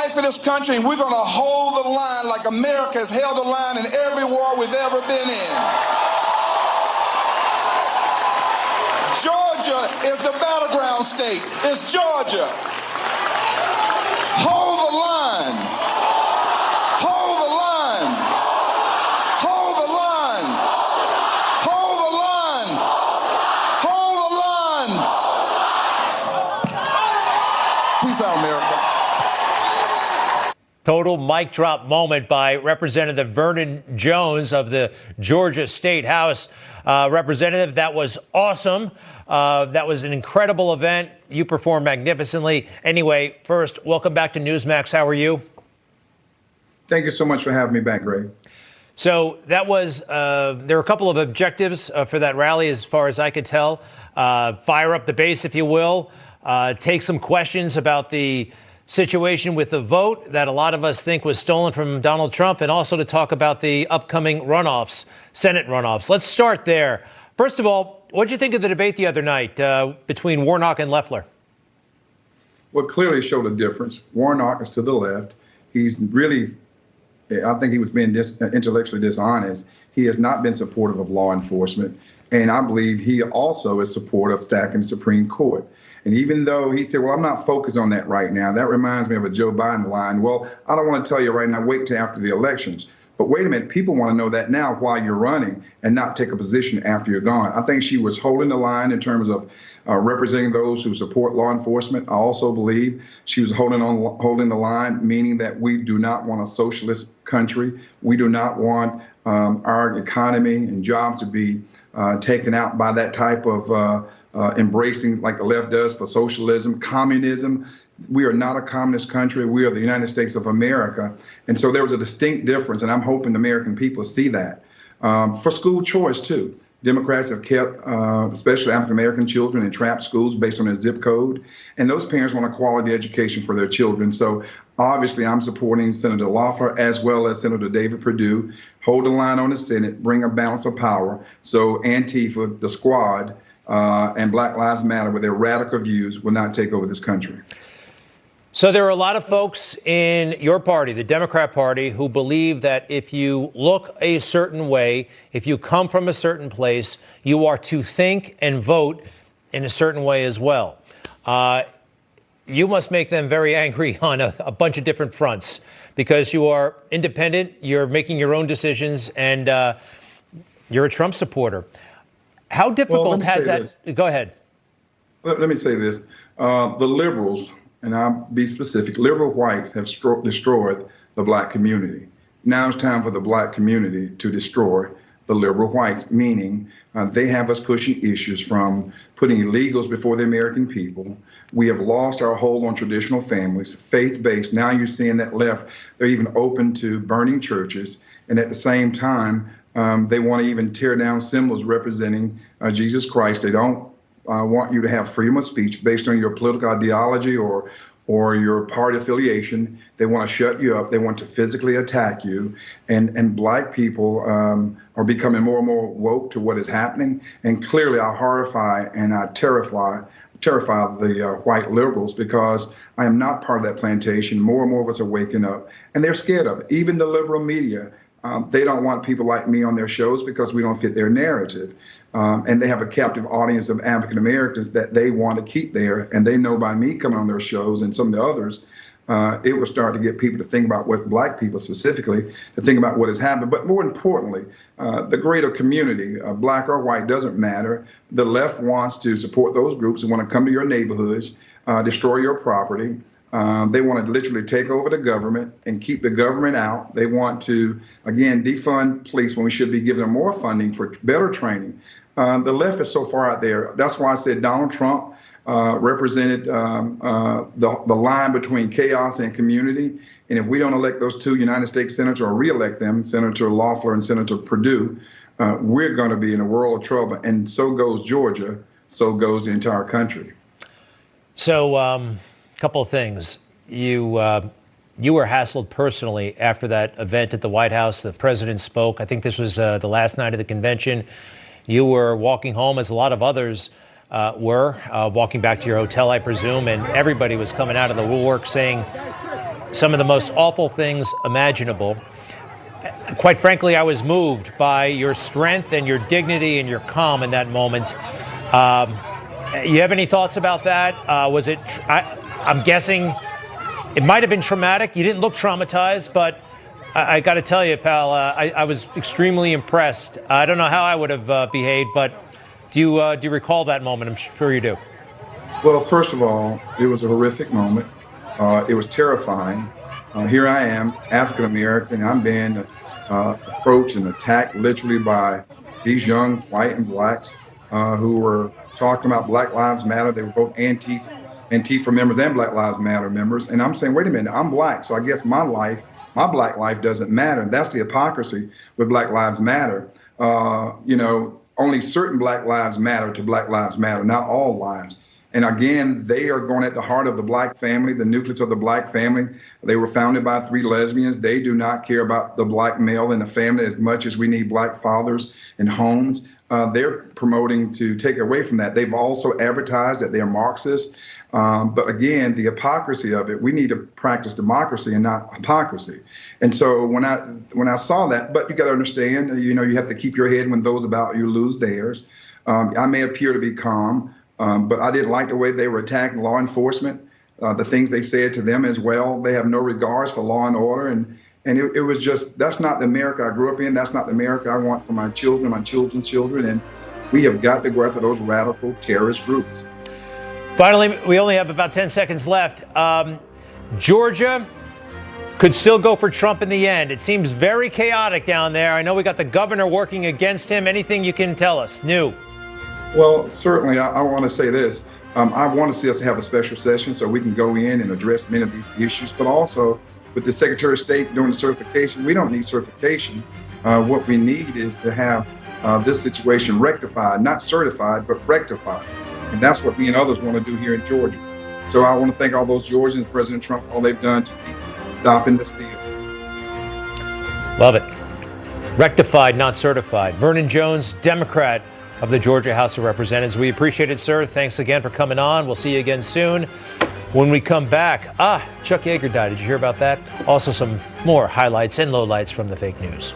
fight for this country, and we're going to hold the line like America has held the line in every war we've ever been in. Georgia is the battleground state. It's Georgia. Hold the line. Hold the line. Hold the line. Hold the line. Hold the line. Peace out, America. Total mic drop moment by Representative Vernon Jones of the Georgia State House. Representative, that was awesome. That was an incredible event. You performed magnificently. Anyway, first, welcome back to Newsmax. How are you? Thank you so much for having me back, Greg. So that was, there were a couple of objectives for that rally, as far as I could tell. Fire up the base, if you will. Take some questions about the situation with the vote that a lot of us think was stolen from Donald Trump, and also to talk about the upcoming runoffs, Senate runoffs. Let's start there. First of all, what did you think of the debate the other night between Warnock and Loeffler? Well, clearly showed a difference. Warnock is to the left. He's really, I think he was being intellectually dishonest. He has not been supportive of law enforcement. And I believe he also is supportive of stacking the Supreme Court. And even though he said, well, I'm not focused on that right now, that reminds me of a Joe Biden line. Well, I don't want to tell you right now, wait till after the elections. But wait a minute, people want to know that now while you're running and not take a position after you're gone. I think she was holding the line in terms of representing those who support law enforcement. I also believe she was holding the line, meaning that we do not want a socialist country. We do not want our economy and jobs to be taken out by that type of embracing, like the left does, for socialism, communism. We are not a communist country. We are the United States of America. And so there was a distinct difference, and I'm hoping the American people see that. For school choice, too. Democrats have kept, especially African-American children, in trap schools based on their zip code. And those parents want a quality education for their children. So obviously, I'm supporting Senator Loeffler as well as Senator David Perdue. Hold the line on the Senate, bring a balance of power. So Antifa, the Squad, and Black Lives Matter, with their radical views, will not take over this country. So there are a lot of folks in your party, the Democrat Party, who believe that if you look a certain way, if you come from a certain place, you are to think and vote in a certain way as well. You must make them very angry on a bunch of different fronts, because you are independent, you're making your own decisions, and you're a Trump supporter. How difficult has that? Go ahead. Let me say this. The liberals, and I'll be specific, liberal whites have destroyed the black community. Now it's time for the black community to destroy the liberal whites, meaning they have us pushing issues from putting illegals before the American people. We have lost our hold on traditional families, faith-based. Now you're seeing that left, they're even open to burning churches. And at the same time, they want to even tear down symbols representing Jesus Christ. They don't want you to have freedom of speech based on your political ideology or your party affiliation. They want to shut you up. They want to physically attack you. And black people are becoming more and more woke to what is happening. And clearly I horrify and I terrify the white liberals, because I am not part of that plantation. More and more of us are waking up, and they're scared of it. Even the liberal media, they don't want people like me on their shows because we don't fit their narrative. And they have a captive audience of African Americans that they want to keep there. And they know by me coming on their shows and some of the others, it will start to get people to think about what black people specifically, to think about what has happened. But more importantly, the greater community, black or white, doesn't matter. The left wants to support those groups who want to come to your neighborhoods, destroy your property. They want to literally take over the government and keep the government out. They want to, again, defund police when we should be giving them more funding for better training. The left is so far out there. That's why I said Donald Trump represented the line between chaos and community. And if we don't elect those two United States senators, or re-elect them, Senator Loeffler and Senator Perdue, we're going to be in a world of trouble. And so goes Georgia, so goes the entire country. So a couple of things. You were hassled personally after that event at the White House. The president spoke. I think this was the last night of the convention. You were walking home, as a lot of others were, walking back to your hotel, I presume, and everybody was coming out of the woodwork saying, some of the most awful things imaginable. Quite frankly, I was moved by your strength and your dignity and your calm in that moment. You have any thoughts about that? Was it, I'm guessing it might have been traumatic. You didn't look traumatized, but I got to tell you, pal, I was extremely impressed. I don't know how I would have behaved, but do you recall that moment? I'm sure you do. Well, first of all, it was a horrific moment. It was terrifying. Here I am, African American. I'm being approached and attacked literally by these young white and blacks who were talking about Black Lives Matter. They were both Antifa members and Black Lives Matter members. And I'm saying, wait a minute, I'm black, so I guess my black life doesn't matter. And that's the hypocrisy with Black Lives Matter. Only certain Black lives matter to Black Lives Matter, not all lives. And again, they are going at the heart of the black family, the nucleus of the black family. They were founded by 3 lesbians. They do not care about the black male in the family as much as we need black fathers and homes. They're promoting to take away from that. They've also advertised that they're Marxists. But again, the hypocrisy of it, we need to practice democracy and not hypocrisy. And so when I saw that, but you got to understand, you have to keep your head when those about you lose theirs. I may appear to be calm, but I didn't like the way they were attacking law enforcement, the things they said to them as well. They have no regards for law and order. And it was just, that's not the America I grew up in. That's not the America I want for my children, my children's children. And we have got to go after those radical terrorist groups. Finally, we only have about 10 seconds left. Georgia could still go for Trump in the end. It seems very chaotic down there. I know we got the governor working against him. Anything you can tell us new? Well, certainly, I want to say this. I want to see us have a special session so we can go in and address many of these issues. But also, with the Secretary of State doing the certification, we don't need certification. What we need is to have this situation rectified, not certified, but rectified. And that's what me and others want to do here in Georgia. So I want to thank all those Georgians, President Trump, all they've done to be stopping the steal. Love it. Rectified, not certified. Vernon Jones, Democrat of the Georgia House of Representatives. We appreciate it, sir. Thanks again for coming on. We'll see you again soon. When we come back, Chuck Yeager died. Did you hear about that? Also some more highlights and lowlights from the fake news.